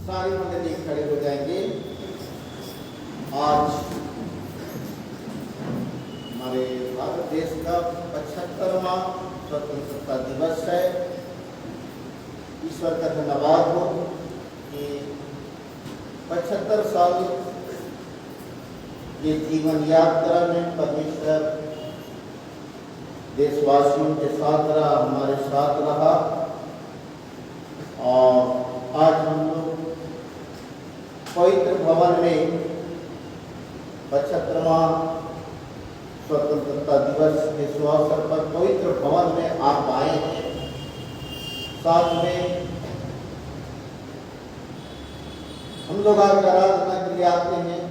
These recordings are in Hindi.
सारी मंडली खड़े हो जाएंगे। आज हमारे भारत देश का 75वां स्वतंत्रता दिवस है। ईश्वर का धन्यवाद हो कि 75 साल ये जीवन यात्रा में परमेश्वर देशवासियों के साथ रहा, हमारे साथ रहा। और आज हम लोग पवित्र भवन में 75वां स्वतंत्रता दिवस के शुभ अवसर पर पवित्र भवन में आप आए हैं। साथ में हम लोग आज आराधना के लिए आते हैं।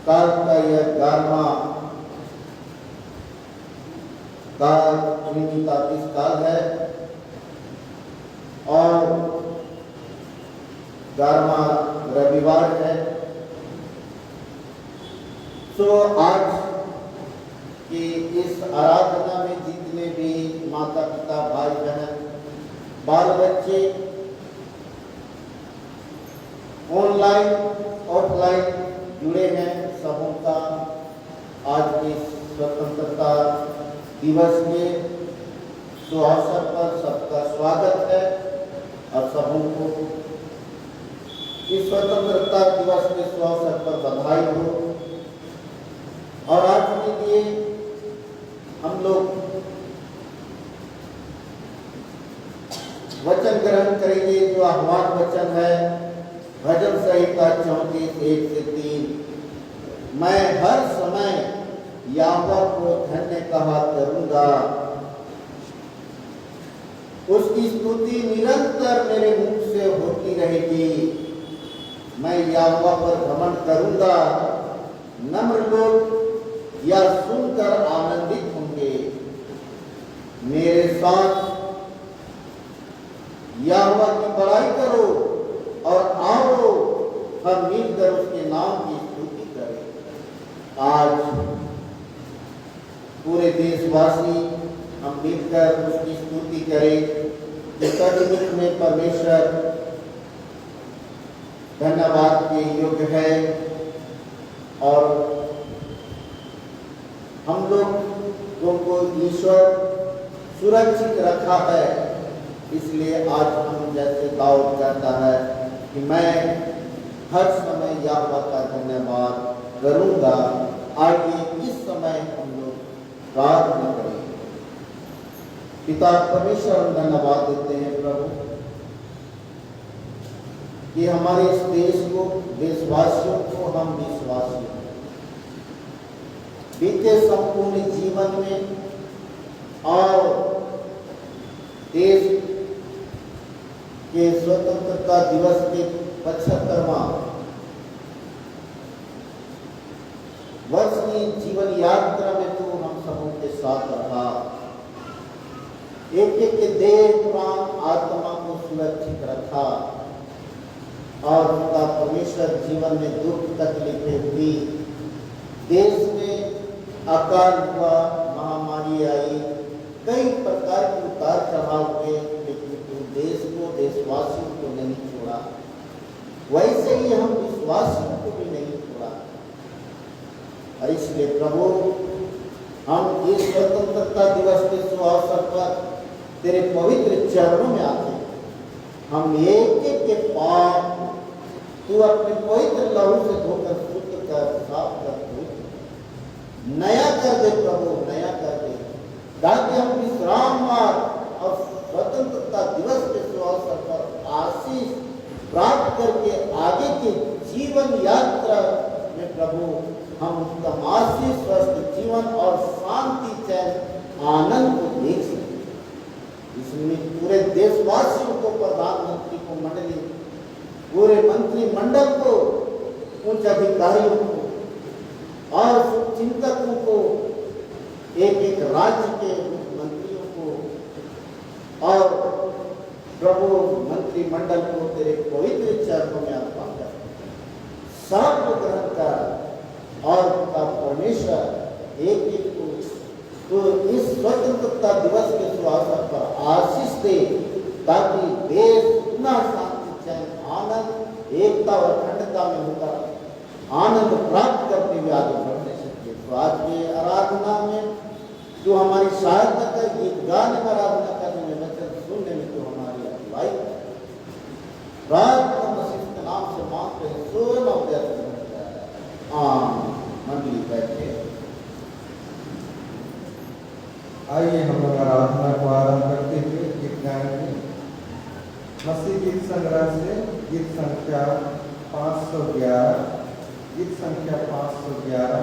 काल का यह 11वां काल 33 काल है और 11वां रविवार है। तो आज की इस आराधना में जितने भी माता पिता भाई बहन बाल बच्चे ऑनलाइन ऑफलाइन जुड़े हैं, सबों का आज के स्वतंत्रता दिवस के शुभ अवसर पर सबका स्वागत है और सबों को इस स्वतंत्रता दिवस के शुभ अवसर पर बधाई हो। और आज के लिए हम लोग वचन ग्रहण करेंगे जो आह्वान वचन है भजन संहिता 34:1-3। मैं हर समय यहोवा को धन्य कहा करूंगा, उसकी स्तुति निरंतर मेरे मुख से होती रहेगी। मैं यहोवा पर घमंड करूंगा, नम्र लोग यह सुनकर आनंदित होंगे। मेरे साथ यहोवा की बड़ाई करो और आओ हम मिलकर उसके नाम की स्तुति करें। आज पूरे देशवासी हम मिलकर उसकी स्तुति करें। सचमुच में परमेश्वर धन्यवाद के योग्य है और हम लोगों को ईश्वर सुरक्षित रखा है। इसलिए आज हम जैसे दाऊद कहता है कि मैं हर समय यहोवा का धन्यवाद करूंगा। आइए इस समय हम लोग प्रार्थना करें। पिता परमेश्वर हम धन्यवाद देते हैं प्रभु कि हमारे इस देश को, देशवासियों को, हम विश्वासी बीते संपूर्ण जीवन में और देश के स्वतंत्रता दिवस के 75वां वर्ष की जीवन यात्रा में तू हम सबों के साथ रहा। एक एक के देह प्राण आत्मा को सुरक्षित रखा और पिता परमेश्वर जीवन में दुख तकलीफें हुई, देश में अकाल हुआ, महामारी आई, कई प्रकार के उतार चढ़ाव हुए, लेकिन तू देश को, देशवासियों को नहीं छोड़ा। वैसे ही हम विश्वासियों को भी नहीं छोड़ा। और इसलिए प्रभु हम इस स्वतंत्रता दिवस के शुभ अवसर पर तेरे पवित्र चरणों में आते हैं। हम एक एक के पाप तू अपने पवित्र लहू से धोकर शुद्ध कर, साफ कर, नया कर दे प्रभु, नया कर दे, ताकि हम विश्राम और स्वतंत्रता दिवस के शुभ अवसर पर आशीष प्राप्त करके आगे के जीवन यात्रा में प्रभु हम उत्तम आशीष, स्वस्थ जीवन और शांति, चैन, आनंद को देख सकें। इसमें पूरे देशवासियों को, प्रधानमंत्री को, मंडली, पूरे मंत्रिमंडल को, उच्च अधिकारियों को और चिंतकों को, एक एक राज्य के मंत्रियों को और प्रभु मंत्रिमंडल को तेरे पवित्र चरणों में अर्पण कर, सबको ग्रहण कर और का परमेश्वर एक एक को तो इस स्वतंत्रता दिवस के शुभ अवसर पर आशीष दे ताकि देश पुनः शांति, चैन, आनंद, एकता और अखंडता में होकर आनंद प्राप्त करते हुए आगे बढ़ने सके। तो आज के आराधना में जो हमारी सहायता कर गीत गाने में, आराधना करने में, वचन सुनने में जो हमारी अगुवाई प्रार्थना मसीह के नाम से मांगते हैं, सोना मंडली बैठे। आइए हम लोग आराधना को आरंभ करते हुए गीत गाएंगे। मसीह गीत संग्रह से गीत संख्या 511। गीत संख्या 511।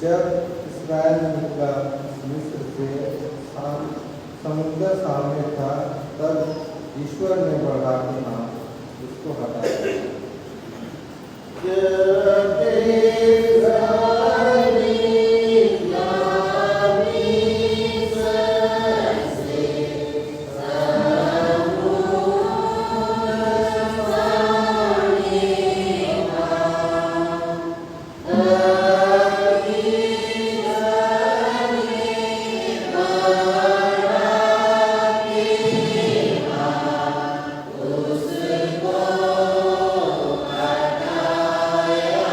जब इस्राएल निकला मिस्र से, समुद्र सामने था, तब ईश्वर ने बढ़ा के नाम उसको हटा दिया। उसको हटाया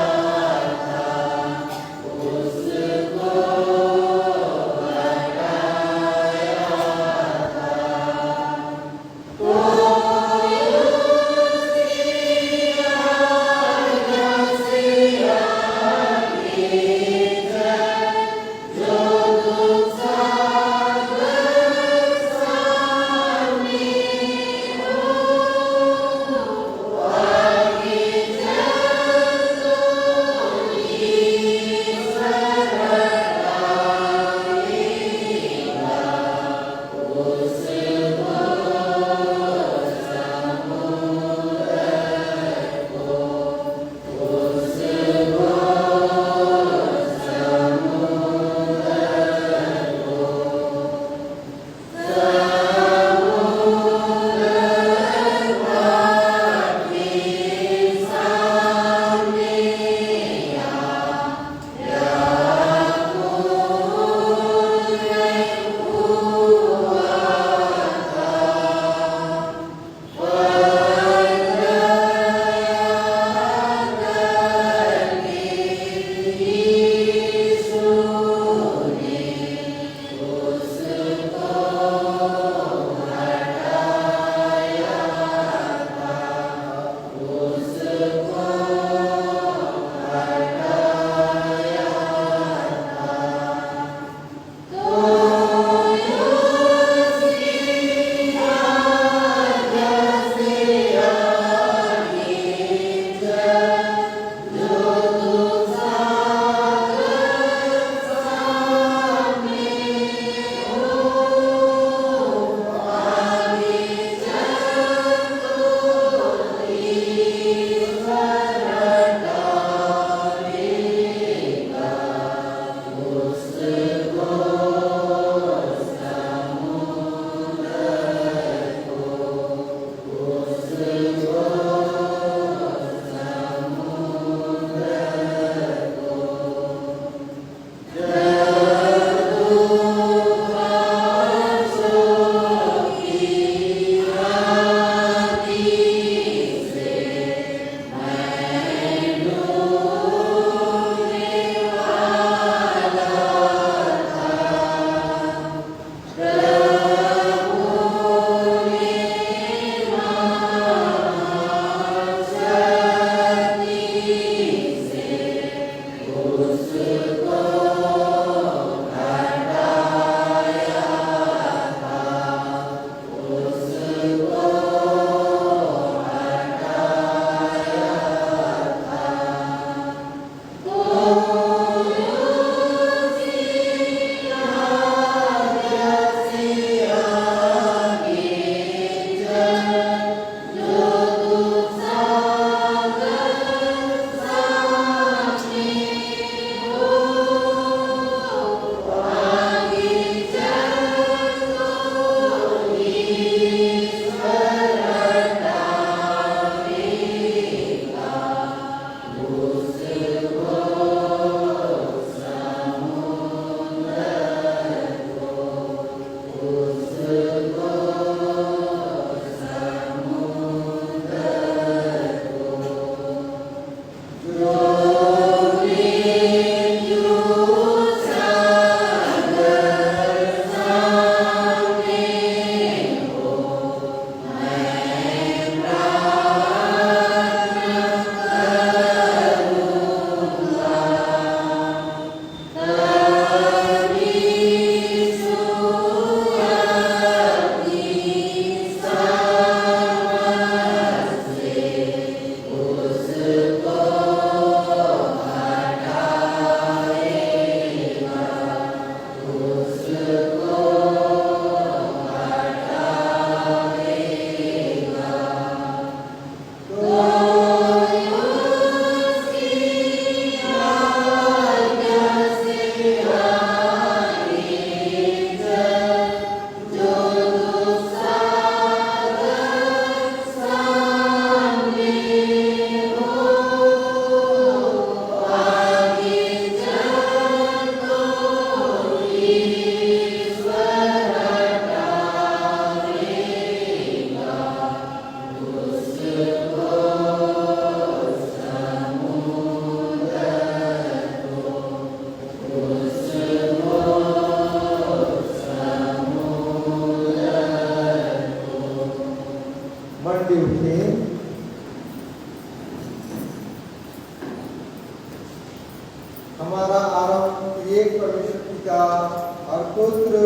और पुत्र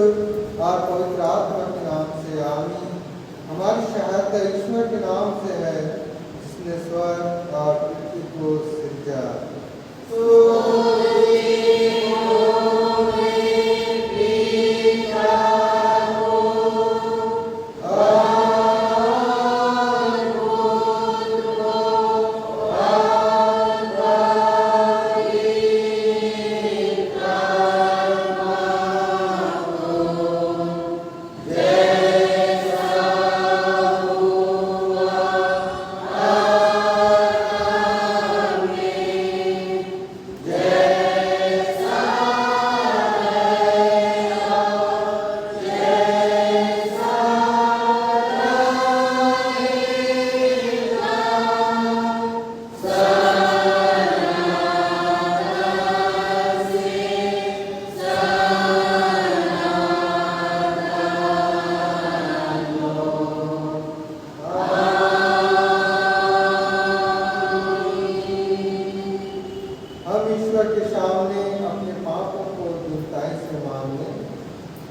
और पवित्र आत्मा के नाम से आमीन। हमारी सहायता ईश्वर के नाम से है जिसने स्वर्ग और पृथ्वी को सृजा। हम ईश्वर के सामने अपने पापों को दीनताई से मांगे।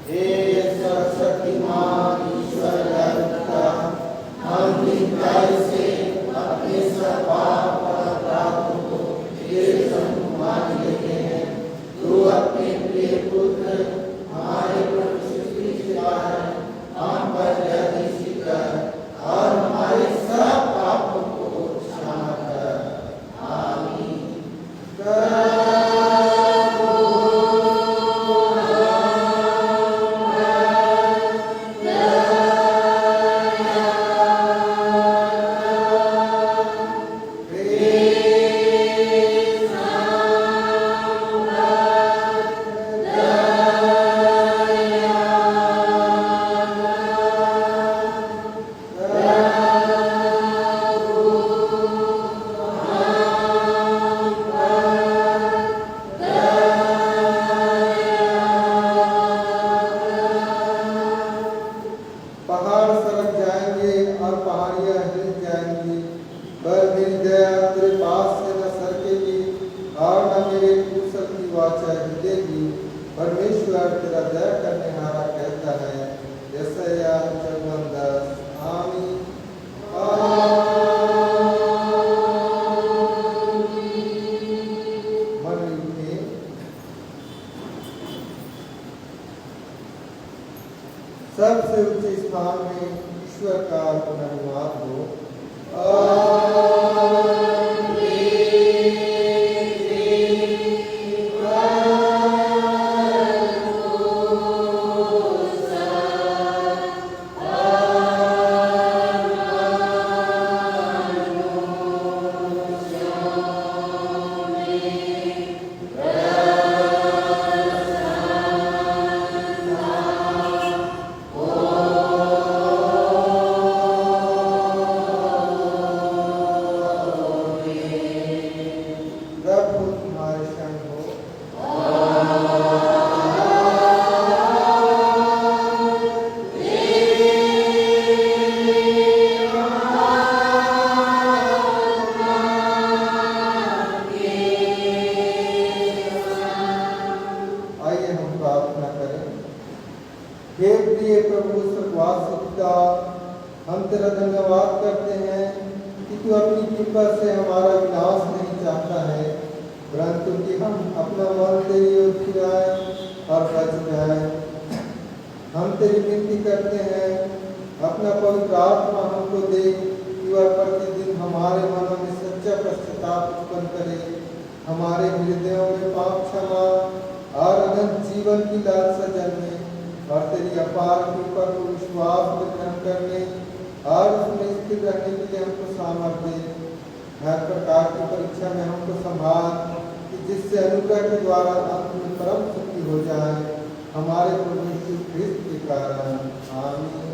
हे सर्वशक्तिमान ईश्वर पिता, हम दीनताई से अपने सब पाप और अपराधों को तेरे सम्मुख मान लेते हैं। तू अपने प्रिय पुत्र हमारे प्रभु यीशु मसीह के द्वारा हम पर दया कर और हमारे सब पापों को क्षमा कर। आमीन। पहाड़ सरक जाएंगे और पहाड़ियां हिल जाएंगी, पर मेरी दया तेरे पास से न सरकेगी और न मेरे कुशल की वाचा हिलेगी। परमेश्वर तेरा दया करने हारा कहता है। यशायाह 54:10। आमीन। मन उठे। सबसे ऊंचे स्थान में ईश्वर का गुणानुवाद हो। प्रभु तुम्हारे संग हो। आइए हम प्रार्थना करें। हे प्रिय प्रभु स्वर्गवासी पिता, हम तेरा धन्यवाद करते हैं कि तू अपनी कृपा से हमारा विनाश नहीं चाहता है, परंतु कि हम अपना मन तेरी ओर फिराए और बच जाए। हम तेरी विनती करते हैं, अपना पवित्र आत्मा हमको दे कि वह प्रतिदिन हमारे मनों में सच्चा पश्चाताप उत्पन्न करे, हमारे हृदयों में पाप क्षमा और अनंत जीवन की लालसा जन्मे और तेरी अपार कृपा को विश्वास में ग्रहण करने और उसमें स्थिर रहने के लिए हमको सामर्थ्य दे। हर प्रकार की परीक्षा में हमको संभाल कि जिससे अनुग्रह के द्वारा अंत में परम सुखी हो जाए, हमारे प्रभु यीशु ख्रिस्त के कारण। आमीन।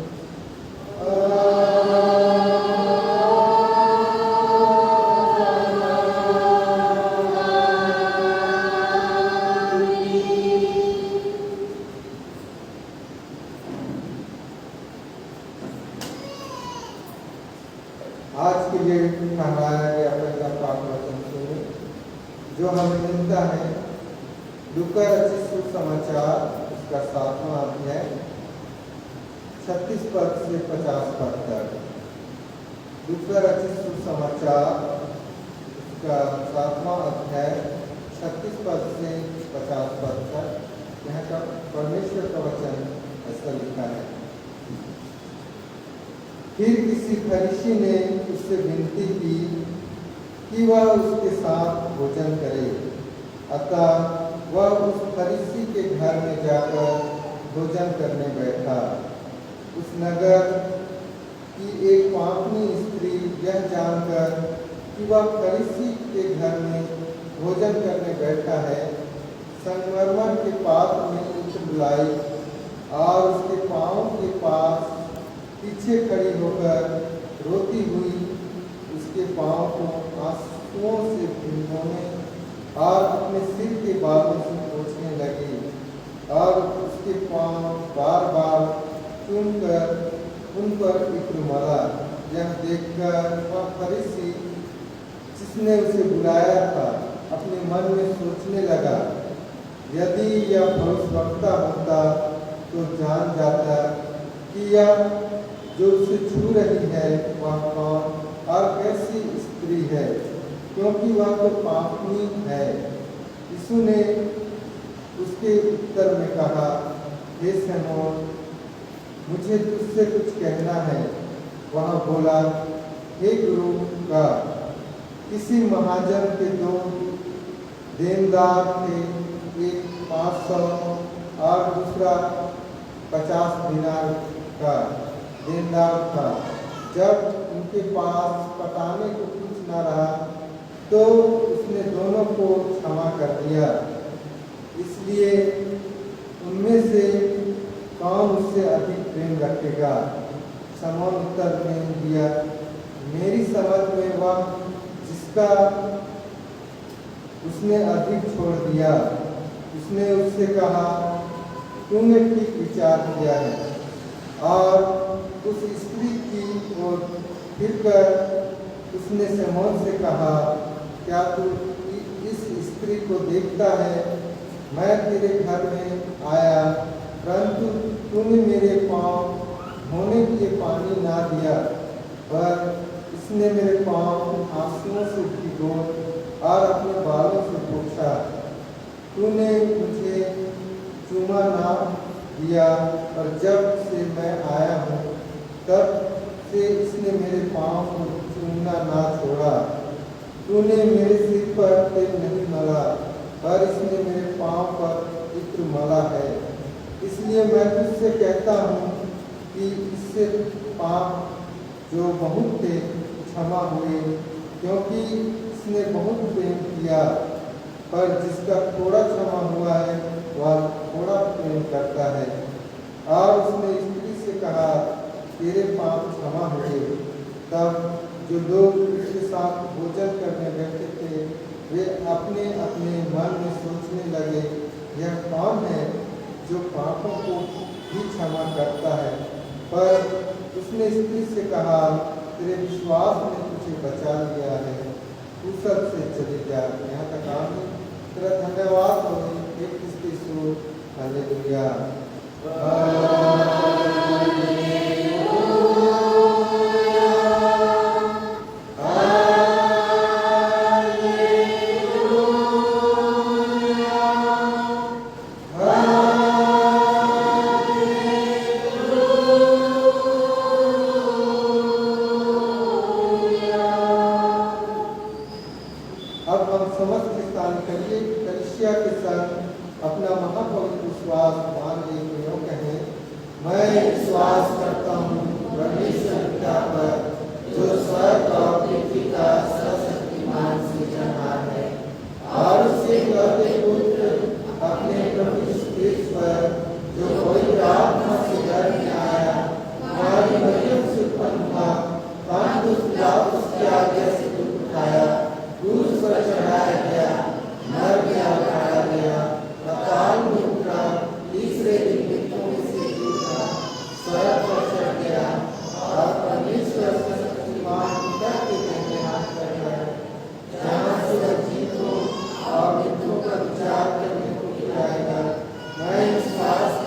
आज के लिए ठहराया गया पहला पाठ वचन सुनो, जो हमें मिलता है लूका रचित सुसमाचार इसका 7वां अध्याय 36 पद से 50 पद तक। दूसरा रचित सुसमाचार इसका 7वां अध्याय 36 पद से 50 पद तक। यहाँ का परमेश्वर का वचन ऐसा लिखा है। फिर किसी फरीसी ने उससे विनती की कि वह उसके साथ भोजन करे। अतः वह उस फरीसी के घर में जाकर भोजन करने बैठा। उस नगर की एक पापनी स्त्री यह जानकर कि वह फरीसी के घर में भोजन करने बैठा है, संगमरमर के पात्र में ईंट बुलाई और उसके पाँव के पास पीछे खड़ी होकर रोती हुई उसके पाँव को आंसुओं से भिगोने और अपने सिर के बालों से पोंछने लगी और उसके पाँव बार बार चूमकर उन पर इत्र मला। यह देखकर वह फरीसी जिसने उसे बुलाया था अपने मन में सोचने लगा, यदि यह भविष्यवक्ता होता तो जान जाता कि यह जो उसे छू रही है वह कौन और कैसी स्त्री है, क्योंकि वह तो पापनी है। यीशु ने उसके उत्तर में कहा, हे शमौन, मुझे तुझसे कुछ कहना है। वह बोला, हे गुरु का। किसी महाजन के 2 देनदार थे, एक 500 और दूसरा 50 दिनार का देनदार था। जब उनके पास पटाने को कुछ न रहा तो उसने दोनों को क्षमा कर दिया। इसलिए उनमें से कौन उससे अधिक प्रेम रखेगा? शमौन उत्तर में दिया, मेरी समझ में वह जिसका उसने अधिक छोड़ दिया। उसने उससे कहा, तूने ठीक विचार किया है। और उस स्त्री की ओर फिरकर उसने शमौन से कहा, क्या तू इस स्त्री को देखता है? मैं तेरे घर में आया, परंतु तूने मेरे पाँव धोने के लिए पानी ना दिया, पर इसने मेरे पाँव आंसुओं से भिगो और अपने बालों से पोंछा। तूने मुझे चूमा ना दिया, और जब से मैं आया हूँ तब से इसने मेरे पाँव को चूमना ना छोड़ा। तूने मेरे सिर पर तेल नहीं मला, पर इसने मेरे पाँव पर इत्र मला है। इसलिए मैं तुझसे कहता हूँ कि इससे पाप जो बहुत थे क्षमा हुए, क्योंकि इसने बहुत प्रेम किया। पर जिसका थोड़ा क्षमा हुआ है वह थोड़ा प्रेम करता है। और उसने स्त्री से कहा, तेरे पाप क्षमा हुए। तब जो लोग उसके साथ भोजन करने बैठे थे वे अपने अपने मन में सोचने लगे, यह कौन है जो पापों को भी क्षमा करता है? पर उसने स्त्री से कहा, तेरे विश्वास ने तुझे बचा लिया है, तू सबसे चली जा। यहाँ तक आमीन। तेरा धन्यवाद हो हे क्रिस्त यीशु। हालेलुया। मैं विश्वास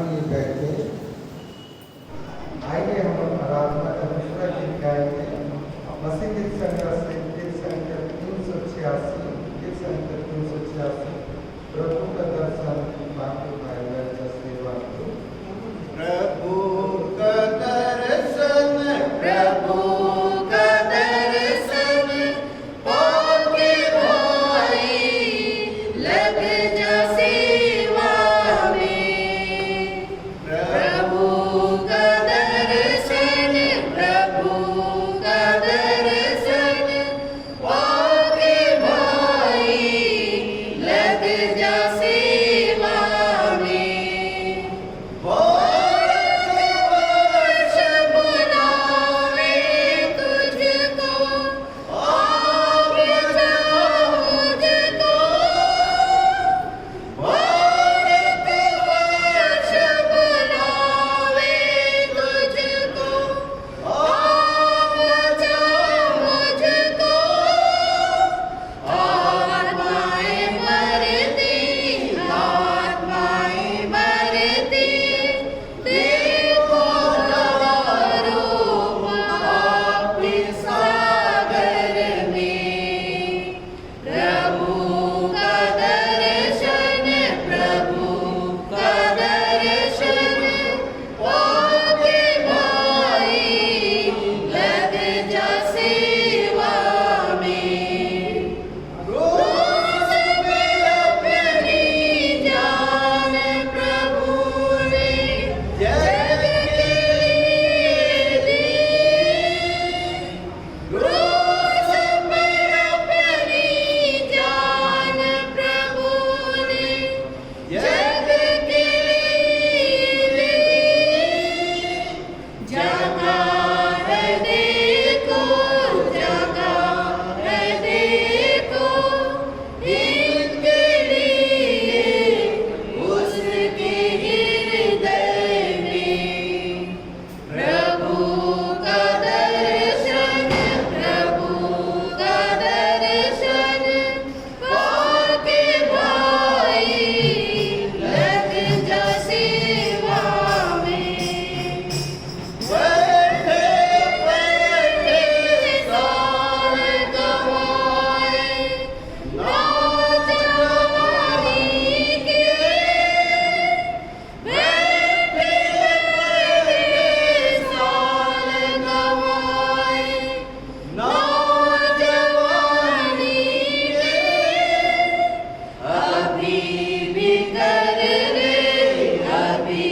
लिए बैठे। आइए हम आराधना का दूसरा गीत गाएंगे। मसीह गीत संग्रह से गीत संख्या 386, गीत संख्या 386, प्रभु का दर्शन बाकी पाएगा सेवा को। प्रभु का दर्शन, प्रभु का दर्शन पाके भाई लग जा सेवा में। प्रभु का दर्शन, प्रभु का दर्शन पाके भाई लग जा सेवा में। वर्ष बुलावे तुझको, आप जा मुझको। वर्ष बुलावे तुझको, आप जा मुझको। आत्माएं मरती, आत्माएं मरती, देखो रूप आपके सागर में। प्रभु का दर्शन, प्रभु का दर्शन पाके भाई लग जा सेवा में। रोज में अपनी जान प्रभु ने जग के लिए दी। रोज में अपनी जान प्रभु ने जग के लिए दी। जगा है देखो, जगा है देखो, इनके लिए उसके हृदय में। प्रभु का दर्शन, प्रभु का दर्शन पाके भाई लग जा सेवा में। बैठे बैठे साल गवाए, नाच जवानी के। बैठे बैठे साल गवाए, नाच जवानी के। अभी भी कर ले, अभी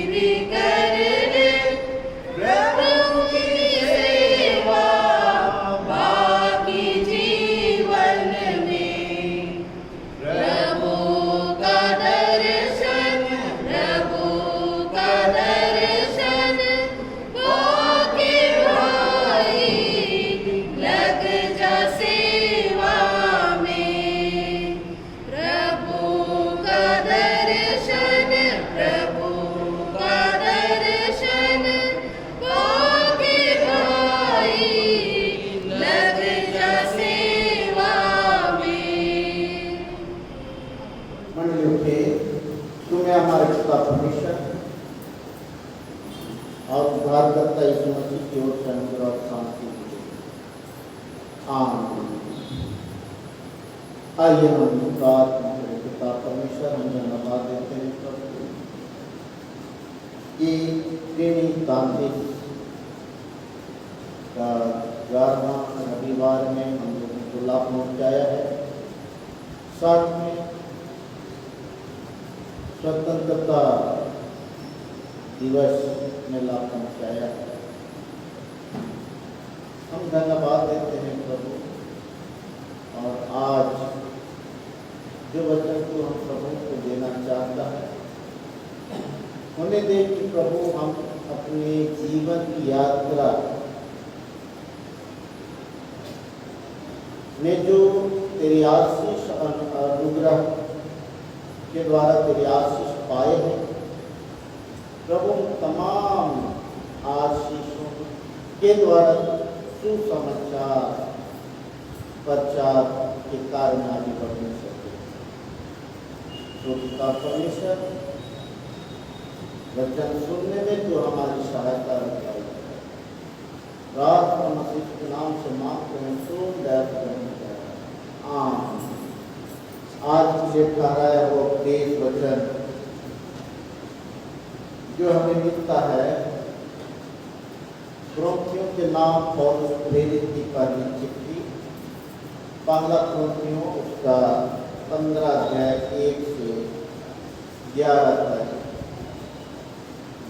भी कर ले प्रभु की सेवा बाकी जीवन में। प्रभु का दर्शन, प्रभु का दर्शन पाके भाई लग जा सेवा में। प्रभु का दर्शन, प्रभु का दर्शन पाके भाई लग जा सेवा में। मंडली उठे, तुम्हें हमारे पिता परमेश्वर और उद्धारकर्ता यीशु मसीह की ओर से अनुग्रह और शांति मिले। आमीन। आइए हम प्रार्थना करें। पिता परमेश्वर, हम धन्यवाद देते हैं प्रभु कि त्रिणी तांत्रिक का 11वां रविवार में हम लोगों को लाभ पहुँचाया है। साथ में स्वतंत्रता दिवस में लाभ पहुँचाया है। हम धन्यवाद देते हैं प्रभु। और आज जो वचन को हम प्रभु को देना चाहता है, उन्हें दे कि प्रभु हम अपने जीवन की यात्रा में जो तेरी आशीष अनुग्रह के द्वारा तेरी आशीष पाए हैं प्रभु, तमाम आशीषों के द्वारा सुसमाचार प्रचार के कारण आगे बढ़ नहीं सके। तो पिता परमेश्वर वचन सुनने में जो हमारी सहायता दिखाई प्रार्थना मसीह के नाम से मांगते हैं, सुन दया करें। आज मुझे ठहराया वो तेज वचन जो हमें मिलता है कुरिन्थियों के नाम पौलुस प्रेरित की पहली चिट्ठी, पहला कुरिन्थियों उसका 15 अध्याय 1 से 11 तक,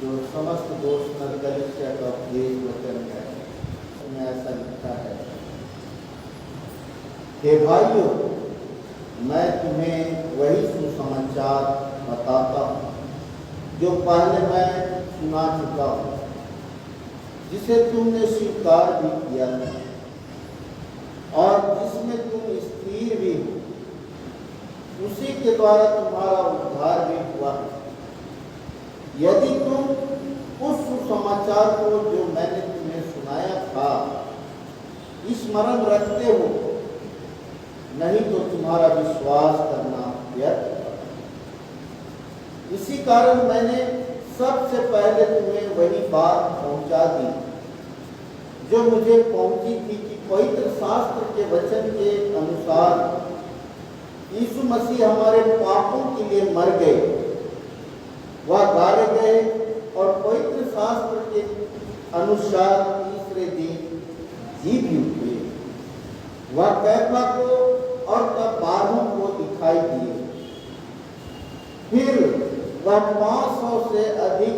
जो समस्त दोष कलीसिया का उपदेश वचन है, उसमें ऐसा लिखा है, हे भाइयों, मैं तुम्हें वही सुसमाचार बताता हूँ जो पहले मैं सुना चुका हूँ, जिसे तुमने स्वीकार भी किया था और जिसमें तुम स्थिर भी हो, उसी के द्वारा तुम्हारा उद्धार भी हुआ। यदि तुम उस सुसमाचार को जो मैंने तुम्हें सुनाया था स्मरण रखते हो, नहीं तो तुम्हारा विश्वास करना व्यर्थ। इसी कारण मैंने सबसे पहले तुम्हें वही बात पहुंचा दी जो मुझे पहुंची थी कि पवित्र शास्त्र के वचन के अनुसार यीशु मसीह हमारे पापों के लिए मर गए, वह गाड़े गए और पवित्र शास्त्र के अनुसार तीसरे दिन जी भी उठे। वह कैफा को और तब 12 को दिखाई दिए। फिर वह 500 से अधिक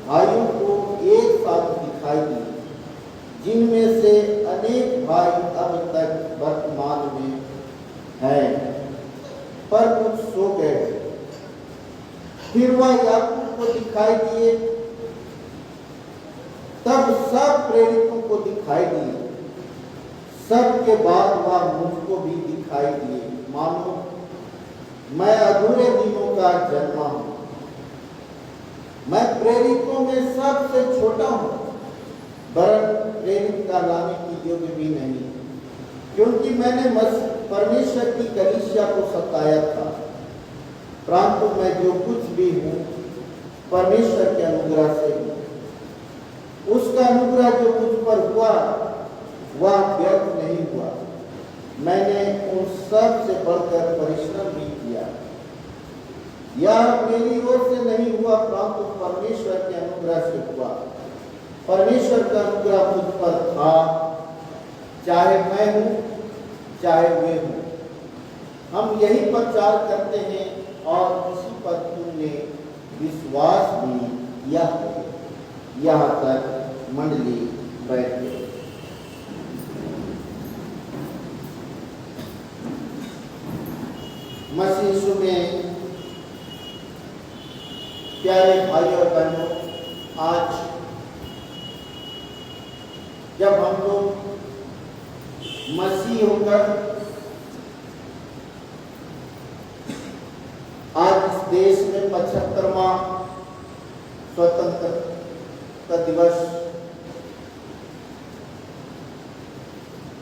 भाइयों को एक साथ दिखाई दिए, जिनमें से अनेक भाई अब तक वर्तमान में हैं, पर कुछ सो गए। फिर वह याकूब को दिखाई दिए, तब सब प्रेरितों को दिखाई दिए। सबके बाद वह मुझको भी दिखाई दिए, मानो मैं अधूरे दिनों का जन्मा हूं। मैं प्रेरितों में सबसे छोटा हूं, वरन प्रेरित कहलाने की योग्य भी नहीं, क्योंकि मैंने परमेश्वर की कलीसिया को सताया था। परंतु मैं जो कुछ भी हूं परमेश्वर के अनुग्रह से हूं। उसका अनुग्रह जो मुझ पर हुआ वह व्यर्थ नहीं हुआ। मैंने उन सब से बढ़कर परिश्रम भी किया। यह मेरी ओर से नहीं हुआ, परंतु परमेश्वर के अनुग्रह से हुआ। परमेश्वर का अनुग्रह मुझ पर था, चाहे मैं हूं चाहे वे हूं। हम यही प्रचार करते हैं और इसी पर तुमने विश्वास भी किया है। यहाँ तक मंडली बैठ गई। मसीह यीशु में प्यारे भाई और बहनों, आज जब हम लोग मसीह होकर आज इस देश में 75वां स्वतंत्रता दिवस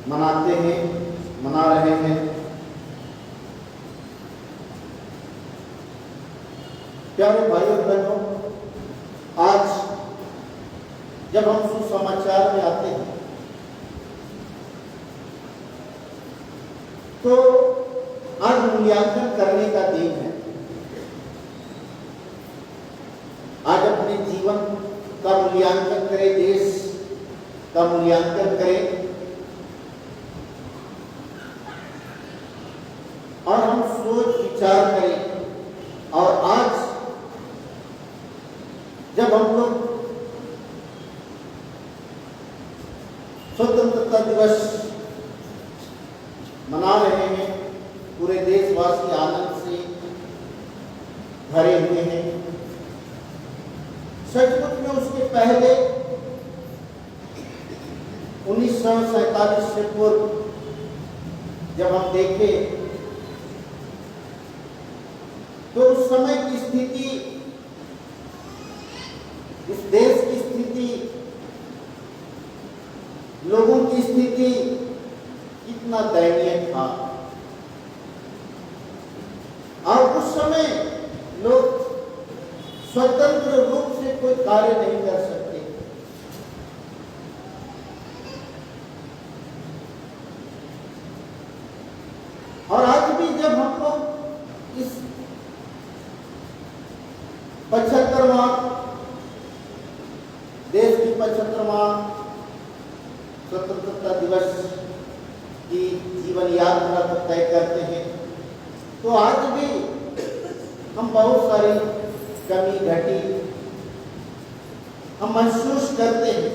मनाते हैं, मना रहे हैं, प्यारे भाइयों बहनों, आज जब हम सुसमाचार में आते हैं तो आज मूल्यांकन करने का दिन है। आज अपने जीवन का मूल्यांकन करें, देश का मूल्यांकन करें और हम सोच विचार करें। और आज जब हम लोग स्वतंत्रता दिवस मना रहे हैं, पूरे देशवासी आनंद से भरे हुए हैं। सचमुच में उसके पहले 1947 से पूर्व जब हम देखें तो उस समय की स्थिति, इस देश की स्थिति, लोगों की स्थिति कितना दयनीय था। और उस समय लोग स्वतंत्र रूप से कार्य नहीं कर सकते। और आज भी जब हम लोग इस 75वां देश की 75वां स्वतंत्रता दिवस की जीवन यात्रा को तय करते हैं, तो आज भी हम बहुत सारी कमी घटी हम महसूस करते हैं।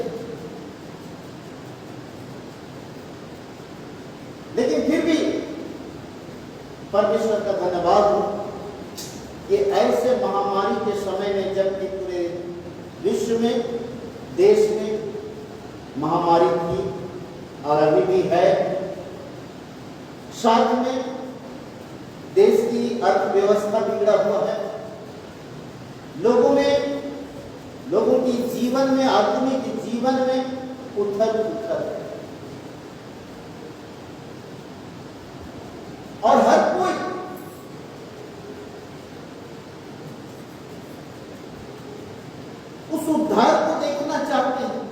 लेकिन फिर भी परमेश्वर का धन्यवाद हो कि ऐसे महामारी के समय में, जबकि पूरे विश्व में, देश में महामारी थी और अभी भी है, साथ में देश की अर्थव्यवस्था बिगड़ा हुआ है, लोगों की जीवन में, आदमी के जीवन में उथल पुथल है और हर कोई उस उद्धार को देखना चाहते हैं,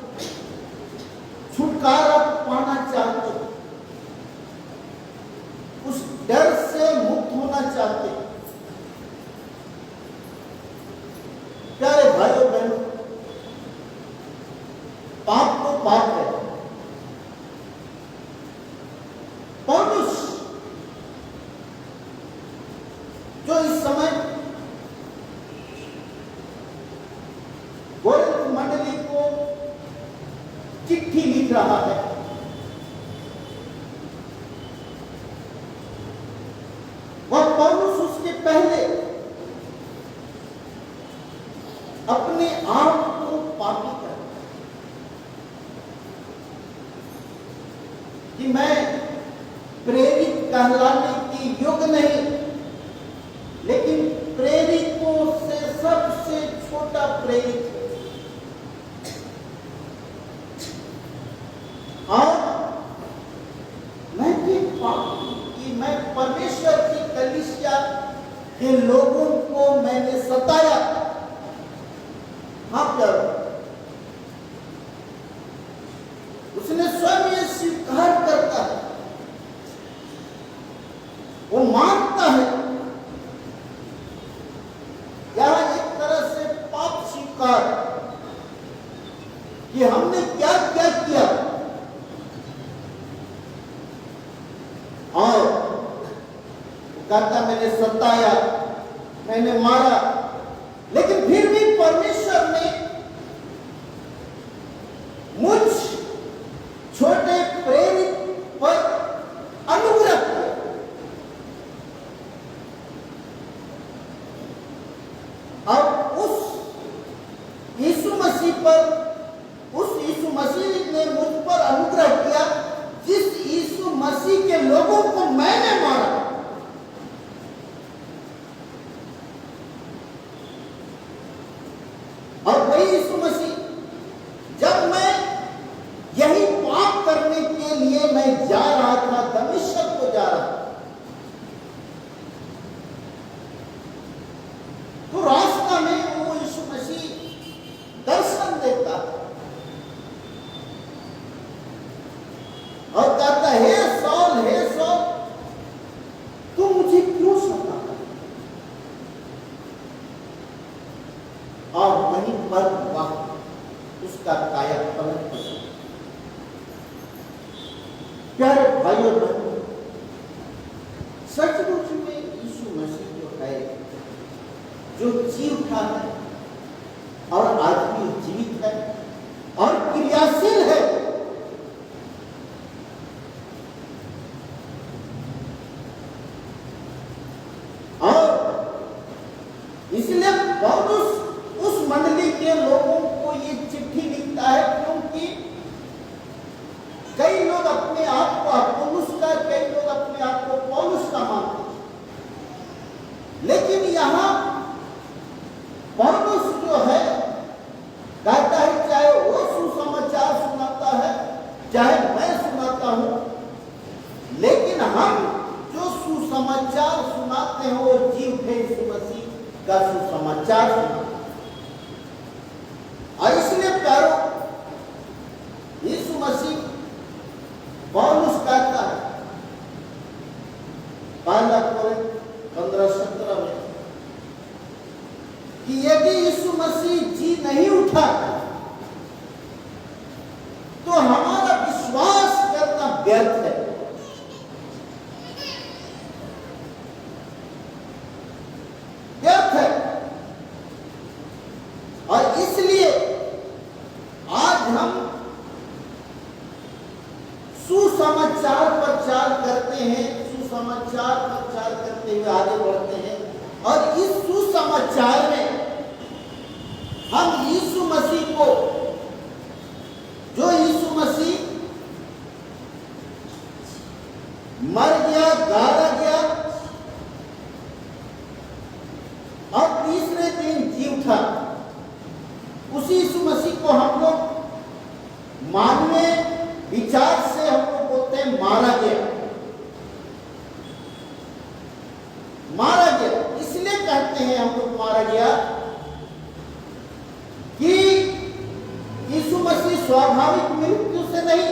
छुटकारा पाना चाहते हैं, उस डर से मुक्त होना चाहते हैं। प्यारे भाइयों बहनों, पाप तो पाप है। पौलुस जो इस समय कोरिन्थ मंडली को चिट्ठी लिख रहा है, वह पौलुस उसके पहले अपने आप को पापी करता है कि मैं प्रेरित कहलाने की योग्य नहीं, लेकिन प्रेरितों से सबसे छोटा प्रेरित है। और मैं कि मैं परमेश्वर की कलीसिया के लोगों को मैंने सताया। हाँ प्यारो, उसने स्वयं ये स्वीकार करता है, वो मानता है, यह एक तरह से पाप स्वीकार कि हमने क्या क्या किया, और कहता मैंने सताया, मैंने मारा, लेकिन फिर भी परमेश्वर ने मुझ छोटे प्रेरित पर अनुग्रह किया। और उस यीशु मसीह पर, उस यीशु मसीह ने मुझ पर अनुग्रह किया, जिस यीशु मसीह के लोगों को मैंने मारा। और वही यीशु मसीह, जब मैं यही पाप करने के लिए मैं जा रहा था, दमिश्क को जा रहा था, तो रास्ता में वो यीशु मसीह दर्शन देता है और कहता है, हे सौल, तू मुझे क्यों सताता? और वहीं पर वाह उसका कायापलट हो। प्यारे भाइयों बहनों, सचमुच में यीशु मसीह जो है, जो जी उठा है और आज भी जीवित है और क्रियाशील है, और इसलिए पौलुस उस मंडली के लोगों को ये चिट्ठी लिखता है, क्योंकि कई लोग अपने आप को अपुल्लुस का, कई लोग अपने आप को पौलुस का मानते हैं, लेकिन यहां पौलुस जो है कहता है, चाहे वो सुसमाचार सुनाता करते हैं, सुसमाचार प्रचार करते हुए आगे बढ़ते हैं, और इस सुसमाचार में हम यीशु मसीह को, जो यीशु मसीह मर गया, गाड़ा गया और तीसरे दिन जी उठा, उसी यीशु मसीह को हम लोग मानवीय विचार से हम लोग बोलते हैं मारा गया। मारा गया इसलिए कहते हैं हम लोग मारा गया कि यीशु मसीह स्वाभाविक मृत्यु से नहीं,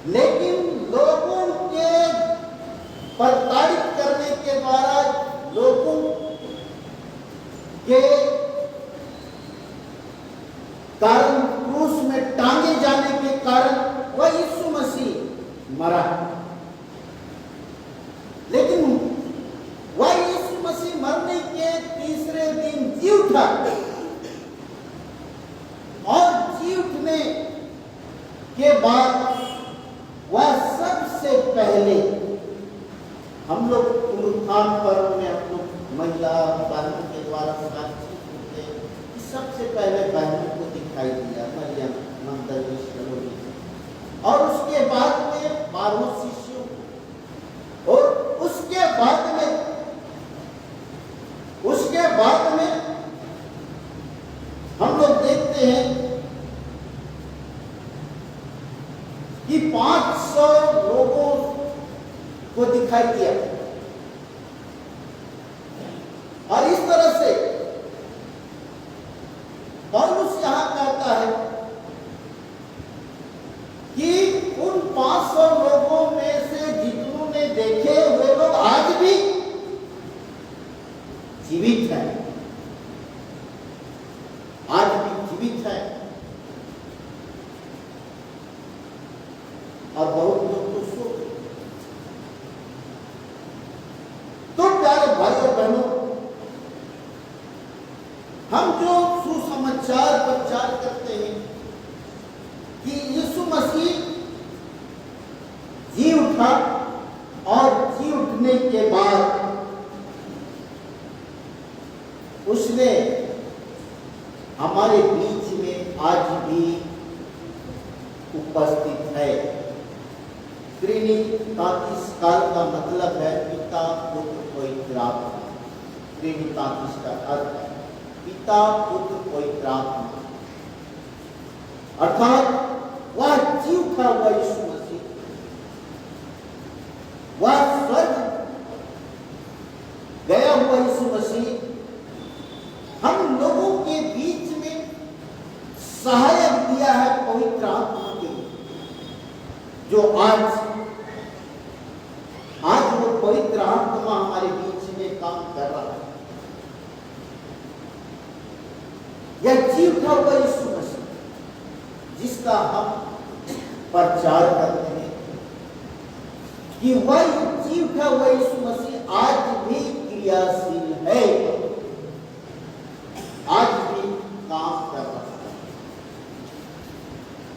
लेकिन लोगों के प्रताड़ित करने के द्वारा, लोगों के कारण, क्रूस में टांगे जाने के कारण वह यीशु मसीह मरा। लेकिन वह यीशु मसीह मरने के तीसरे दिन जी उठा, और जी उठने के बाद वह सबसे पहले, हम लोग पुनरुत्थान पर्व में हम लोग महिला बहनों के द्वारा साक्षी होते हैं, सबसे पहले बहनों को दिखाई दिया, मरियम मगदलीनी सलोमी, और उसके बाद में 12 शिष्यों, और उसके बाद में हम लोग देखते हैं कि 500 लोगों को दिखाई दिया। और इस तरह से पौलुस यहां कहता है कि उन 500 लोगों में से जितनों ने देखे वे लोग आज भी जीवित हैं, आज भी जीवित हैं, और बहुत लोग तो सो गए। तो प्यारे भाई और बहनों, हम जो सुसमाचार प्रचार करते हैं कि यीशु मसीह जी उठा, और जी उठने के बाद उसने हमारे बीच में आज भी उपस्थित है। त्रिनितातीस काल का मतलब है पिता, पुत्र, पवित्र आत्मा। त्रिनितातीस का अर्थ है पिता, पुत्र, पवित्र आत्मा, अर्थात वह जी उठा हुआ यीशु मसीह, वह स्वर्ग गया हुआ यीशु मसीह हम लोगों के बीच में सहायक दिया है पवित्र आत्मा के, जो आज वो पवित्र आत्मा हमारे बीच में काम कर रहा है। यह जी उठा हुआ यीशु मसीह जिसका हम प्रचार करते हैं कि वह जी उठा हुआ यीशु मसीह आज भी क्रियाशील है, आज भी काम कर रहा है।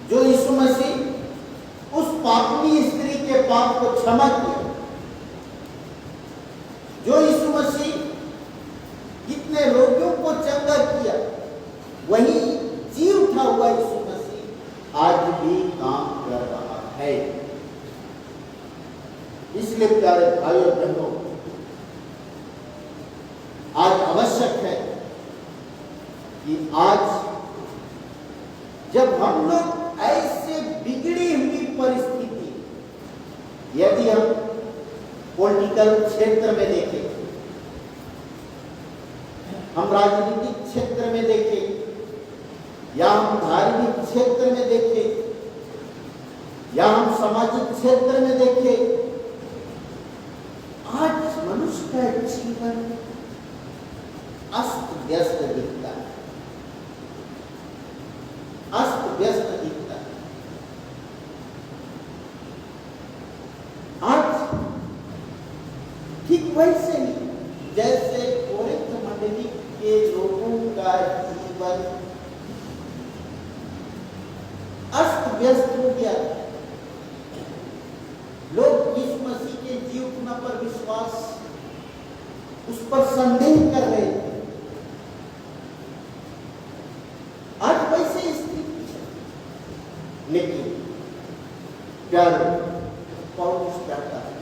जो यीशु मसीह उस पापनी स्त्री के पाप को क्षमा किया, जो यीशु मसीह कितने रोगियों को चंगा किया, वही जी उठा हुआ यीशु मसीह आज भी काम कर रहा है। इसलिए प्यारे भाई और बहनों, आज आवश्यक है कि आज जब हम लोग ऐसे बिगड़ी हुई परिस्थिति, यदि हम पॉलिटिकल क्षेत्र में देखें, हम राजनीतिक क्षेत्र में देखें, या हम धार्मिक क्षेत्र में देखें, या हम सामाजिक क्षेत्र में देखें, आज मनुष्य का जीवन अस्त व्यस्त दिखता है, अस्त व्यस्त दिखता है। आज ठीक वैसे ही जैसे कोरिन्थ मंडली के लोगों का जीवन अस्त व्यस्त हो गया, लोग पर संदेह कर रहे थे। आज वैसे स्थिति है, लेकिन प्यारे पौलुस कहता है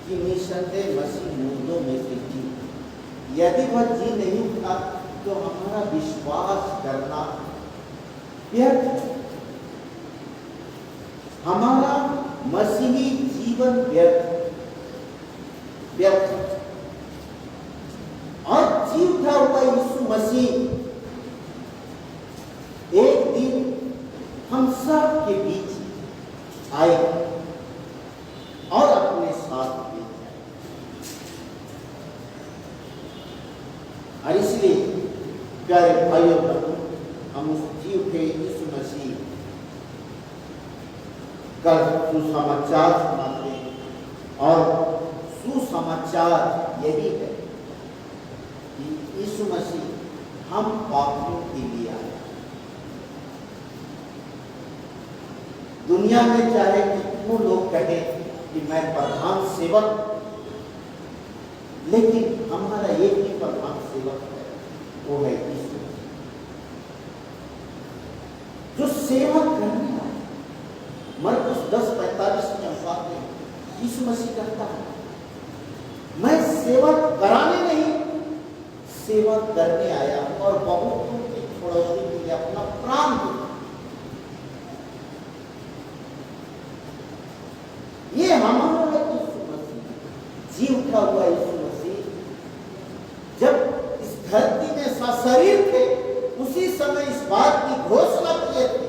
कि निसंदेह मसीह मुर्दों में से जी, यदि वह जी नहीं था तो हमारा विश्वास करना व्यर्थ है, हमारा मसीही जीवन व्यर्थ व्यर्थ। और जी उठा हुआ यीशु मसीह एक दिन हम सब के बीच आएगा और अपने साथ ले जाएगा। और इसलिए प्यारे भाइयों बहनों, हम उस जी उठे यीशु मसीह का सुसमाचार सुनाते हैं। और सुसमाचार यही है कि यीशु मसीह हम पापियों के लिए आए। दुनिया में चाहे कितने लोग कहें कि मैं प्रधान सेवक, लेकिन हमारा एक ही प्रधान सेवक है, वो है यीशु मसीह, जो सेवा करने आए। मरकुस 10:45 में हम पाते हैं यीशु मसीह कहता है, मैं सेवा कराने नहीं, सेवा करने आया और बहुतों की छुड़ौती के लिए अपना प्राण दिया। ये हमारा यीशु मसीह, जी उठा हुआ यीशु मसीह, जब इस धरती में सशरीर थे, उसी समय इस बात की घोषणा किए थे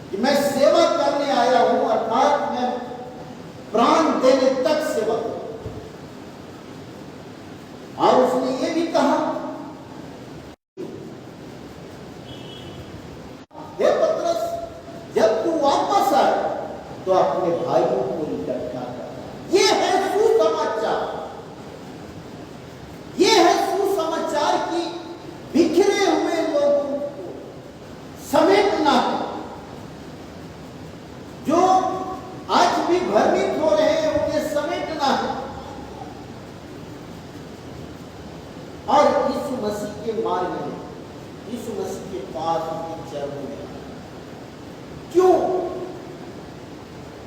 कि मैं सेवा करने आया हूं, अर्थात मैं प्राण देने तक सेवा करूं। और उसने ये भी कहा, हे पतरस, जब तू वापस आए तो अपने भाइयों को इकट्ठा कर। ये है सुसमाचार, ये है सुसमाचार की बिखरे हुए लोगों को समेटना है, जो आज भी भ्रमित हो रहे हैं, उन्हें समेटना है और यीशु मसीह के मार्ग में, यीशु मसीह के पास, उनके चरणों में। क्यों?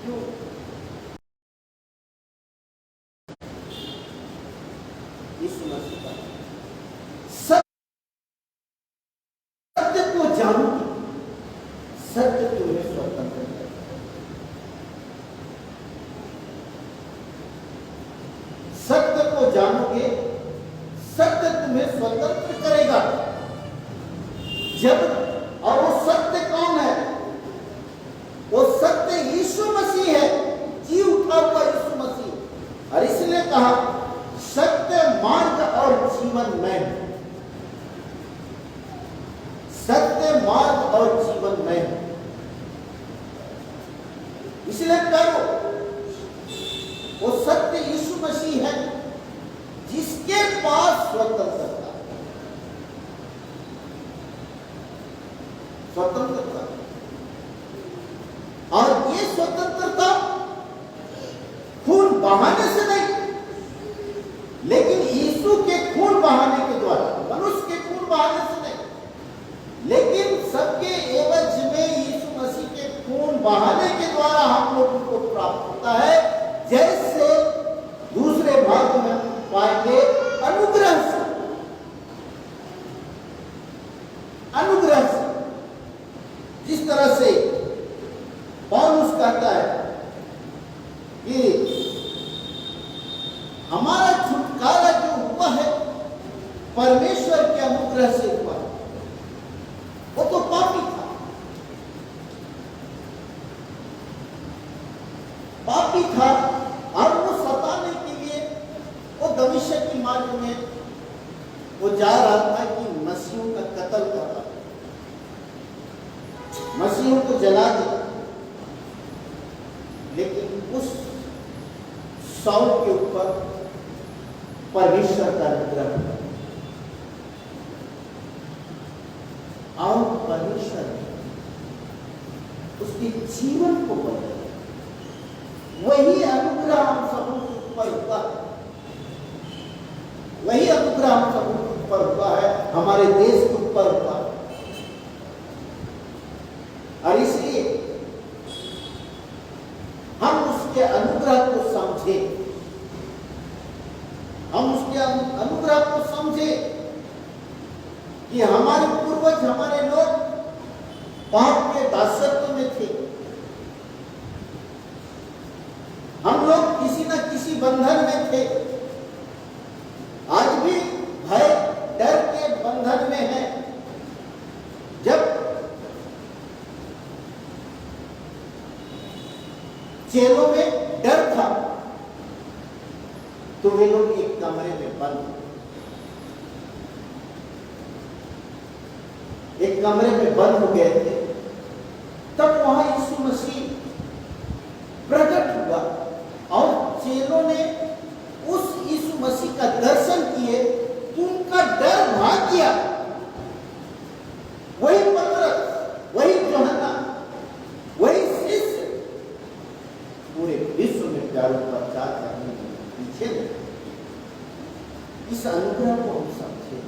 क्यों? यीशु मसीह का सत्य को जानोगे, सत्य तुम्हें स्वतंत्र करेगा। सत्य को जानोगे, सत्य तुम्हें स्वतंत्र करेगा। जब, और वो सत्य कौन है? वो सत्य यीशु मसीह है, जी उठा हुआ यीशु मसीह। और इसलिए कहा, सत्य, मार्ग और जीवन में, सत्य, मार्ग और जीवन में। इसलिए करो, वो सत्य यीशु मसीह है, जिसके पास स्वतंत्रता, स्वतंत्रता। और ये स्वतंत्रता खून बहाने से नहीं, लेकिन यीशु के खून बहाने के द्वारा, मनुष्य के खून बहाने से नहीं, लेकिन सबके एवज में यीशु मसीह के खून बहाने के द्वारा हम लोगों को प्राप्त होता है। जैसे दूसरे भाग में पाएंगे, अनुग्रह से, अनुग्रह से। जिस तरह से पौलुस कहता है कि हमारा छुटकारा जो हुआ है परमेश्वर के अनुग्रह से हुआ है। वो तो पापी था, पापी था, और वो सताने के लिए वो दमिश्क की मार्ग में वो जा रहा था कि मसीहों का कत्ल कर रहा था, मसीहों को जला दिया। लेकिन उस शाऊल के ऊपर परमेश्वर का अनुग्रह हुआ और परमेश्वर ने उसके जीवन को बदला। वही अनुग्रह हम सबों के ऊपर हुआ अनुग्रह हम सब ऊपर हुआ है, हमारे देश के ऊपर हुआ है। और इसलिए हम उसके अनुग्रह को समझे, हम उसके अनुग्रह को समझे कि हमारे पूर्वज, हमारे लोग पाप के दासत्व में थे। हम लोग किसी न किसी बंधन में थे, आज भी भय डर के बंधन में हैं। जब जेलों में डर था तो वे लोग एक कमरे में बंद, एक कमरे में बंद हो गए थे। तब वहां यीशु मसीह प्रकट हुआ और चेलों ने उस यीशु मसीह का दर्शन किए तो उनका डर भाग गया। वही पतरस, वही यूहन्ना, वही शिष्य पूरे विश्व में प्यारों का प्रचार करने में पीछे लगे। इस अनुग्रह को हम समझे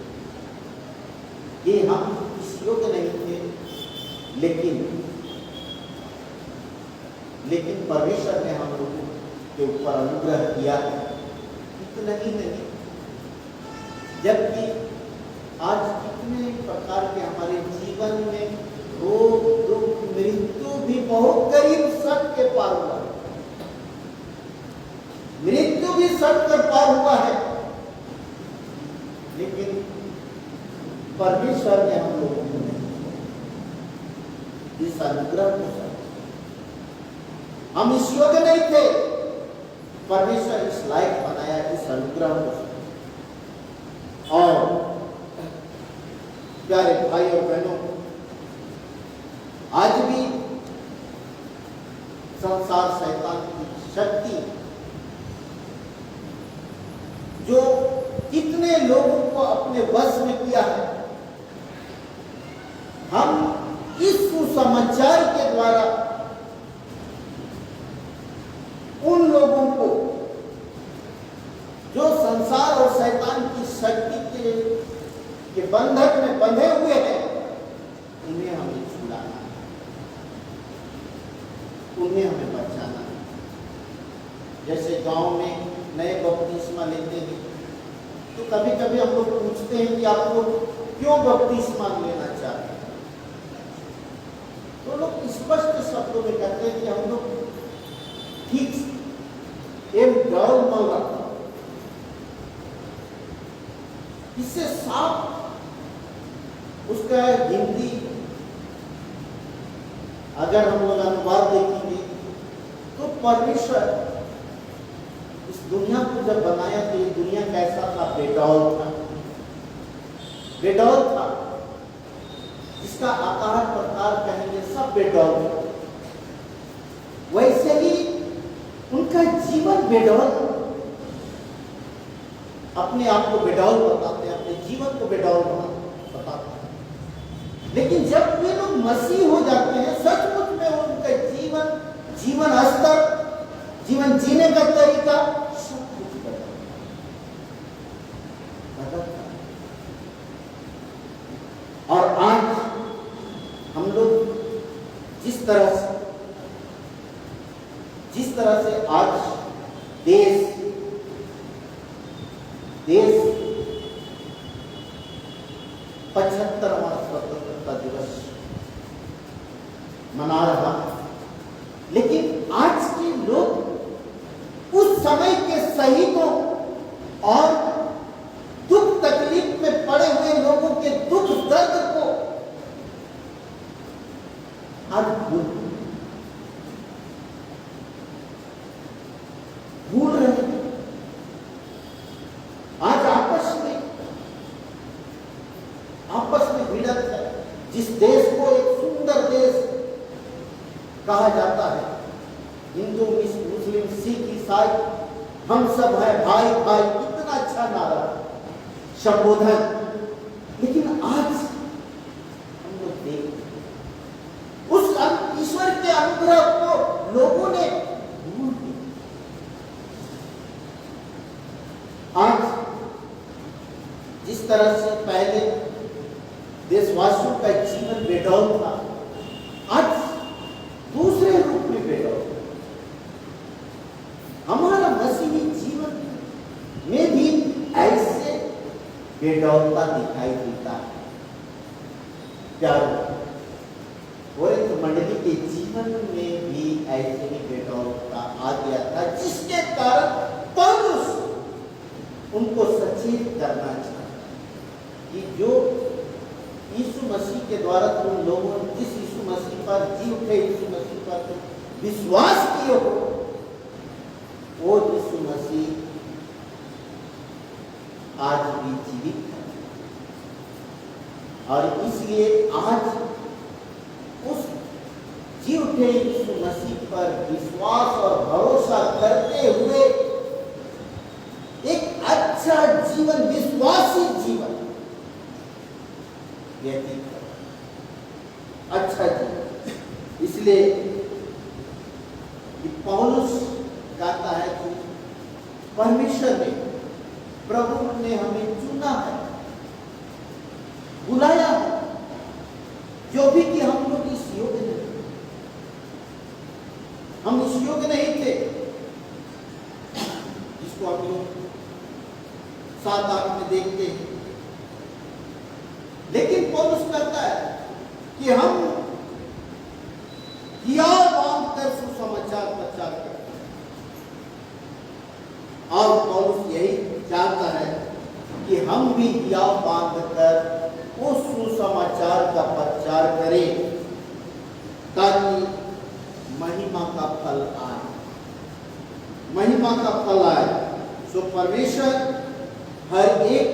कि हम इस योग्य नहीं थे, लेकिन परमेश्वर ने हम लोगों के ऊपर अनुग्रह किया है। इतना ही नहीं, जबकि आज कितने प्रकार के हमारे जीवन में रोग दुख मृत्यु भी बहुत करीब सट के पार हुआ है, मृत्यु भी सट कर पार हुआ है, लेकिन परमेश्वर ने हम लोगों को इस अनुग्रह को, हम इस योग्य नहीं थे, परमेश्वर इस लायक बनाया इस अनुग्रह को। और प्यारे भाई और बहनों, आज भी संसार शैतान की शक्ति जो कितने लोगों को अपने वश में किया है, हम इस सुसमाचार के द्वारा उन लोगों को जो संसार और शैतान की शक्ति के बंधन में बंधे हुए हैं, उन्हें हमें छुड़ाना है, उन्हें हमें बचाना है। जैसे गांव में नए बपतिस्मा लेते हैं तो कभी कभी हम लोग पूछते हैं कि आप लोग क्यों बपतिस्मा लेना चाहते हैं, तो लोग स्पष्ट शब्दों में कहते हैं कि हम लोग ठीक एक डर मल रखा। इससे साफ उसका हिंदी अगर हम लोग अनुवाद देखेंगे तो परमेश्वर इस दुनिया को जब बनाया तो ये दुनिया कैसा था? बेडौल था, बेडौल था, जिसका आकार प्रकार कहेंगे सब बेडौल था। वैसे ही उनका जीवन बेडौल, अपने आप को बेडौल बताते हैं, अपने जीवन को बेडौल बताते हैं। लेकिन जब वे लोग मसीह हो जाते हैं, सचमुच में उनका जीवन स्तर, जीवन जीने का तरीका सब कुछ बदलता है। और आज हम लोग जिस तरह से आज देश 75वां स्वतंत्रता दिवस मना रहा, लेकिन आज के लोग उस समय के शहीदों और दुख तकलीफ में पड़े हुए लोगों के दुख दर्द को आज भूल रहे हैं। आज आपस में भिड़त है। जिस देश को एक सुंदर देश कहा जाता है, हिंदू मुस्लिम सिख ईसाई हम सब है भाई भाई, कितना अच्छा नारा संबोधन, लेकिन आज हम लोग देख उस ईश्वर के अनुग्रह को लोगों ने भूल दिया। आज विश्वासियों का जीवन बेडौल था, आज दूसरे रूप में बेडौल। हमारा मसीही जीवन में भी ऐसे बेडौलता दिखाई देता है। प्यारो, कोरिन्थ मंडली के जीवन में भी ऐसे ही बेडौलता आ गया था, जिसके कारण पौलुस उनको सचेत करना चाहता कि जो यीशु मसीह के द्वारा तुम लोगों ने जिस यीशु मसीह पर जी उठे यीशु मसीह पर तुम विश्वास किए हो, वो यीशु मसीह आज भी जीवित है। और इसलिए आज उस जी उठे यीशु मसीह पर विश्वास और भरोसा करते हुए एक अच्छा जीवन, विश्वासी जीवन व्यतीत करो, अच्छा जीवन। इसलिए पौलुस कहता है कि परमेश्वर ने, प्रभु ने हमें चुना है, बुलाया है, जो भी कि हम लोग इस योग्य नहीं, हम इस योग्य नहीं थे, जिसको हम लोग 7-8 में देखते हैं। लेकिन पौलुस कहता है कि हम हियाव बांधकर सुसमाचार प्रचार करते हैं। और पौलुस यही चाहता है कि हम भी हियाव बांधकर उस सुसमाचार का प्रचार करें, ताकि महिमा का फल आए, महिमा का फल आए। सो परमेश्वर हर एक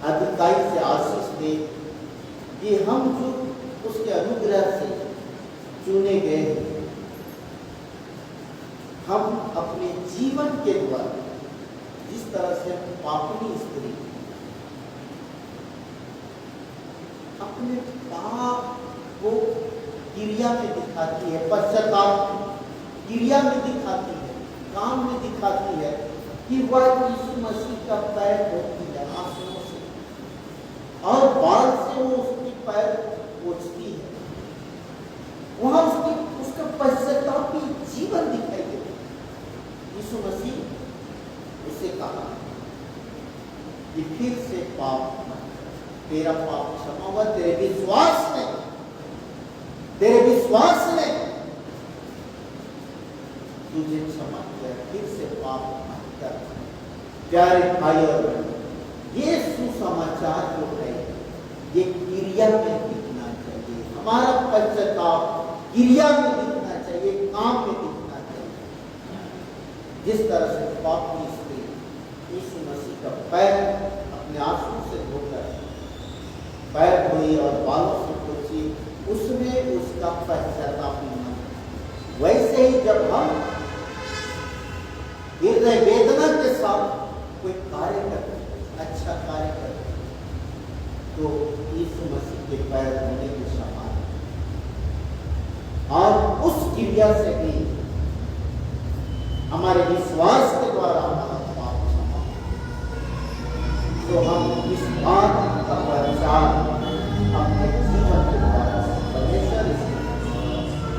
अधिकारी से आशीष दे कि हम जो उसके अनुग्रह से चुने गए हैं, हम अपने जीवन के द्वारा, जिस तरह से पापनी स्त्री अपने पाप को क्रिया में दिखाती है, पश्चाताप क्रिया में दिखाती है, काम में दिखाती है, कि वह यीशु मसीह का पैर धोती है आंसुओं से, और बाल से वो उसकी पैर पोंछती है। वहां उसका पश्चातापी जीवन दिखाई देता है। यीशु मसीह उसे कहा कि फिर से पाप मत कर, तेरा पाप क्षमा हुआ, तेरे विश्वास ने तुझे क्षमा किया, फिर से पाप मत कर। प्यारे भाई और बहनों, ये सुसमाचार जो है, ये क्रिया में दिखना चाहिए। हमारा पश्चाताप क्रिया में दिखना चाहिए, काम में दिखना चाहिए। जिस तरह से पापी स्त्री यीशु मसीह का पैर अपने आंसू से धोकर पैर धोई और बालों से पोंछी, उसमें उसका पश्चाताप होना। वैसे ही जब हम हृदय वेदना के साथ कोई कार्य करते, अच्छा कार्य करते, तो यीशु मसीह के पैर धोने के समान, और उस क्रिया से भी हमारे विश्वास के द्वारा हमारा पाप क्षमा। तो हम इस बात का प्रचार अपने जीवन के द्वारा परमेश्वर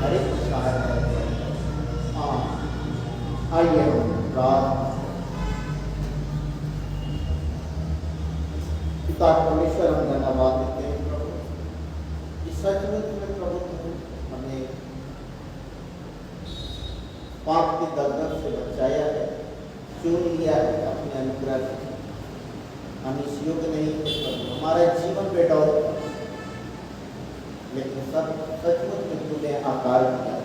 हर एक सहायता करते हैं। आइए हम प्रार्थना। पिता परमेश्वर, हम धन्यवाद देते हैं प्रभु, इस सचमुच में प्रभु हमें पाप की दलदल से बचाया है, चुन लिया है अपने अनुग्रह से। हम इस योग्य नहीं थे प्रभु, हमारा जीवन बेडौल था, लेकिन सब सचमुच में तूने आकार किया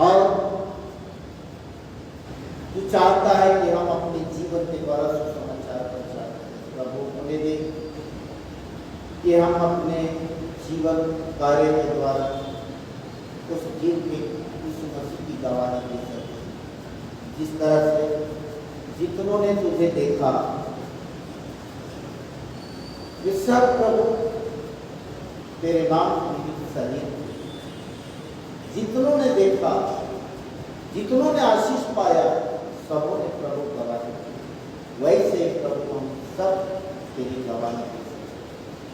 और तू चाहता है कि हम अपने जीवन के द्वारा सुसमाचार प्रचार करें। प्रभु हमें दे कि हम अपने जीवन कार्य के द्वारा उस जीव के यीशु मसीह की गवाही दे सके। जिस तरह से जितनों ने तुझे देखा, वे सब प्रभु तेरे नाम निमित्त शरीर, जितनों ने देखा, जितनों ने आशीष पाया, सबों ने प्रभु गवाही दी। वैसे प्रभु हम सब तेरी गवाही दे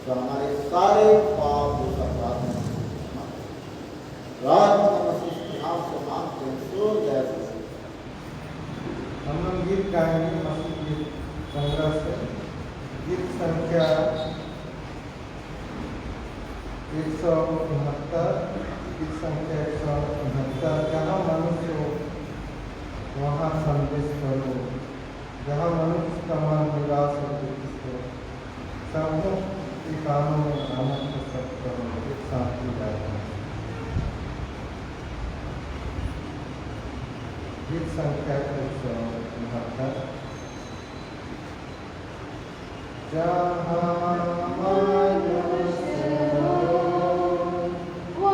तो हमारे सारे पाप दोष अपराध राज मसीह के नाम से मांगते हैं सो जय। हम लोग गीत गाएंगे मसीह गीत संग्रह से गीत संख्या 169, गीत संख्या 169। जहाँ मनुष्य हो वहाँ संदेश करो, जहाँ मनुष्य का मन निराश हो दुखित हो, सबों के कानों में आनंद को सब करो। एक साथ ही गाते हैं गीत संख्या 169। जहाँ मनुष्य हो Oh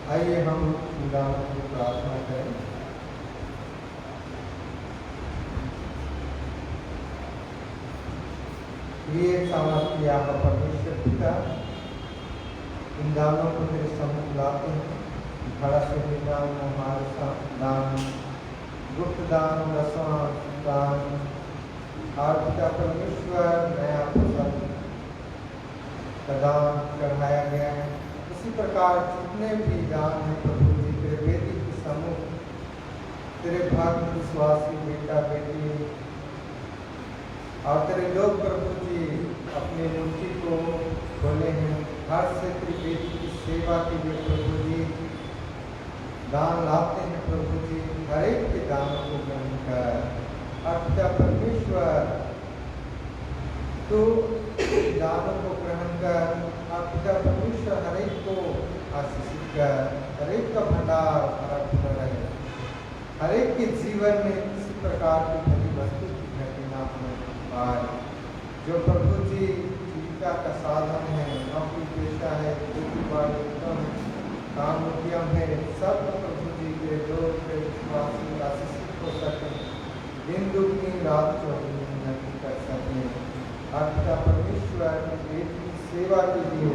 आइए हम खुदावंद की प्रार्थना करें। प्रिय सामर्थ्य आपका परमेश्वर पिता, इन दानों को तेरे सम्मुख लाते हैं। बड़ा शुभ दान, हमारे दान, गुप्त दान, दसवां दान, और पिता परमेश्वर मैं आपको सब दान चढ़ाया गया है। इसी प्रकार जितने भी दान हैं प्रभु जी तेरे बेटी के सम्मुख, तेरे भक्त विश्वासी बेटा बेटी और तेरे लोग प्रभु जी अपनी मुट्ठी को खोले हैं। हर से तेरी बेटी की सेवा के लिए प्रभु जी दान लाते हैं। प्रभु जी हर एक के दानों को ग्रहण कर। और पिता परमेश्वर तो दानों को ग्रहण कर। और पिता परमेश्वर हर एक को आशीषित कर। हर एक का भंडार भरा पूरा रहे। हर एक के जीवन में किसी प्रकार की भली वस्तु की घटना हो पाए। जो प्रभु जी जीविका का साधन है, नौकरी पेशा है, खेती बाड़ी उत्तम काम उद्यम है, सब प्रभु जी के लोग के विश्वासी आशीषित हो सके। दिन दुगनी रात चौगुनी उन्नति कर सके। और पिता परमेश्वर की सेवा के लिए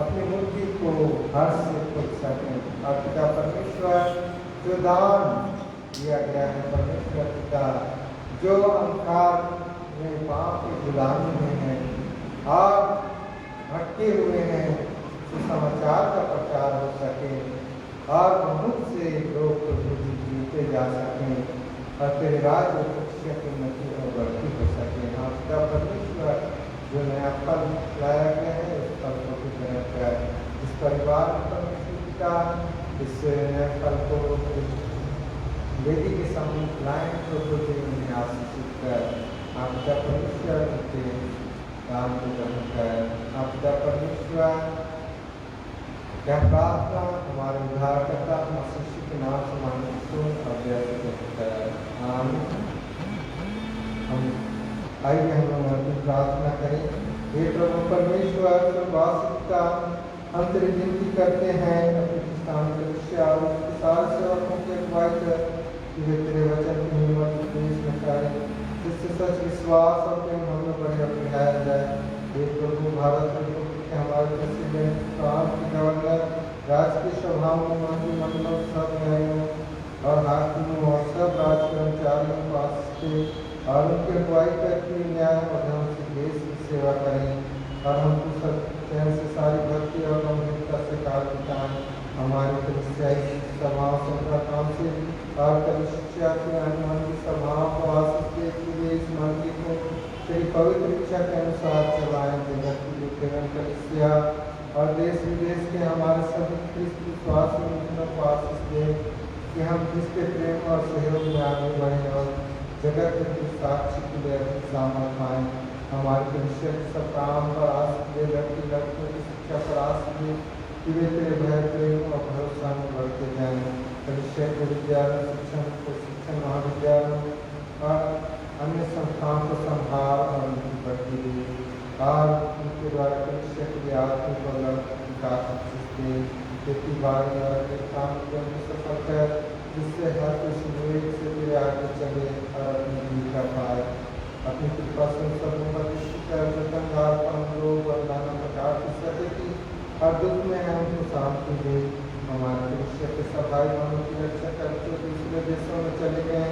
अपनी मुट्ठी को हर से खोल सके। और पिता परमेश्वर जो दान दिया गया है परमेश्वर पिता, जो अंधकार में पाप की गुलामी में है और भटके हुए हैं, सुसमाचार का प्रचार हो सके और बहुत से लोग प्रभु जी जीते जा सकें और तेरे राज्य पक्षियों की उन्नति और बढ़ती हो सके। हाँ पिता परमेश्वर जो नया फल लाया गया है उस फल को भी ग्रहण कर। इस परिवार में परमेश्वर पिता इस नए फल को वेदी के सम्मुख लाएं प्रभु जी उन्हें आशीषित कर। आप पिता परमेश्वर के काम को ग्रहण कर। आप पिता परमेश्वर क्या प्रार्थना हमारे उद्धारकर्ता मसीह के नाम से मांगते सुन और जय। हम आइए हम अपनी प्रार्थना करें। हे प्रभु परमेश्वर स्वर्गवासिका, हम तेरी विनती करते हैं अपने स्थान और उसके सारे सेवकों की अगुवाई कर कि वे तेरे वचन की हिम्मत उपदेश में करें, जिससे सच विश्वास और प्रेम हमें बढ़े और बढ़ाया जाए। हे प्रभु भारत में हमारे प्रेसिडेंट फ्रांस के गवर्नर, राजकीय सभाओं में मंत्रिमंडलों, सब न्यायों और हाकिमों और सब राज कर्मचारियों को आशीष और उनकी अगुवाई करके न्याय और धर्म से देश की सेवा करें। और हमको सब चैन से सारी भक्ति और गंभीरता से कार्य बताएं। हमारी कलिसियाई सभाओं से काउंसिल और कलिसिया के अनुमान की सभाओं को आशीष देते हुए इस मंदिर को तेरी पवित्र इच्छा के अनुसार चलाएं। जगत की लुथेरन कलिसिया और देश विदेश के हमारे सभी ख्रिस्त विश्वासी मित्रों को आशीष दें कि हम जिसके प्रेम और सहयोग में आगे बढ़ें और जगत के साक्षी के लिए अधिक सामर्थ पाएं। हमारे कलिसिया के सब काम पर आशीष दे। लड़की लड़कियों की शिक्षा पर आशीष दे कि वे तेरे भय प्रेम और भरोसा में बढ़ते जाएं। कलिसिया के विद्यालय शिक्षण महाविद्यालय और अन्य संस्थाओं को संभाल और उनकी बढ़ती दे और उनके द्वारा कलिसिया के लिए आत्मिक और विकास दे। खेती बाड़ी और काम को सफल कर, जिससे हर कोई सुबह से तेरे आगे चले और अपनी जीविका पाए। अपनी कृपा से सबों का जतनदार लोग और नाना प्रकार की सत्य की हर दुख में हमको शांति दे। हमारे कलिसिया के सफाई वालों की रक्षा कर जो दूसरे देशों में चले गए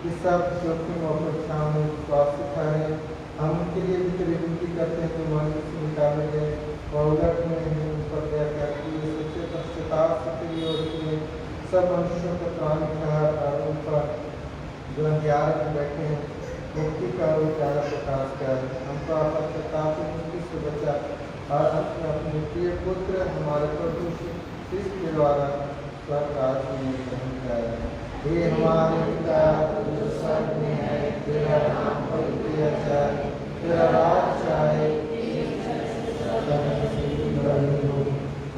कि सब जोखिम और परीक्षाओं में विश्वासी ठहरे। हम उनके लिए भी तेरी विनती करते हैं कि मंदिर से निकाले गए और उलट में उन पर दया करती है। सच्चे पश्चाताप से तेरी ओर के सब मनुष्यों को प्राण ठहर और उन पर जो अंधियारे में बैठे हैं मुक्ति का उजाला प्रकाश कर। हमको पश्चाताप की मुक्ति से बचा और अपने प्रिय पुत्र हमारे प्रभु क्रिस्त के द्वारा स्वर्ग राज्य में ग्रहण कर। हे हमारे पिता जो स्वर्ग में है, तेरा नाम पवित्र जाए, तेरा राज्य आए,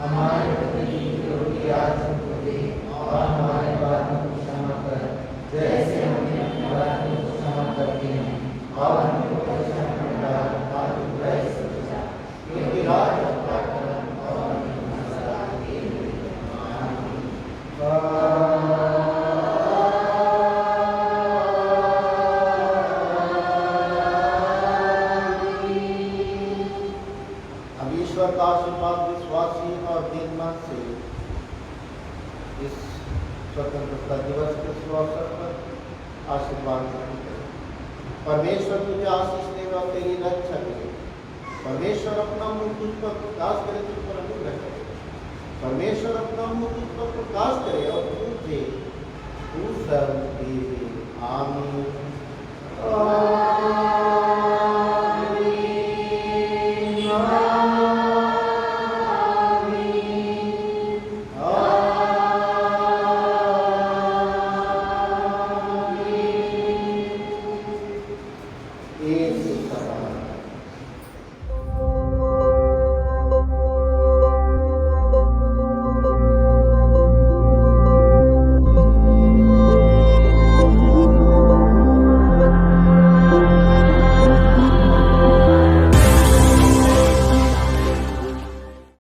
हमारे प्रतिदिन की रोटी आज हमको दे और हमारे अपराधों को क्षमा कर जैसे हमने अपने अपराधियों को क्षमा करते हैं और हमको परीक्षा में डाल और बुराई से बचा, क्योंकि राज्य इस स्वतंत्रता दिवस के शुभ अवसर पर आशीर्वाद ग्रहण करें। परमेश्वर तुझे आशीष देगा और तेरी रक्षा करे। परमेश्वर अपना मुंह तुझ पर प्रकाश करे, तुझ पर अनुग्रह करे। परमेश्वर अपना मुंह तुझ पर प्रकाश करे और तुझे शांति दे। आमीन।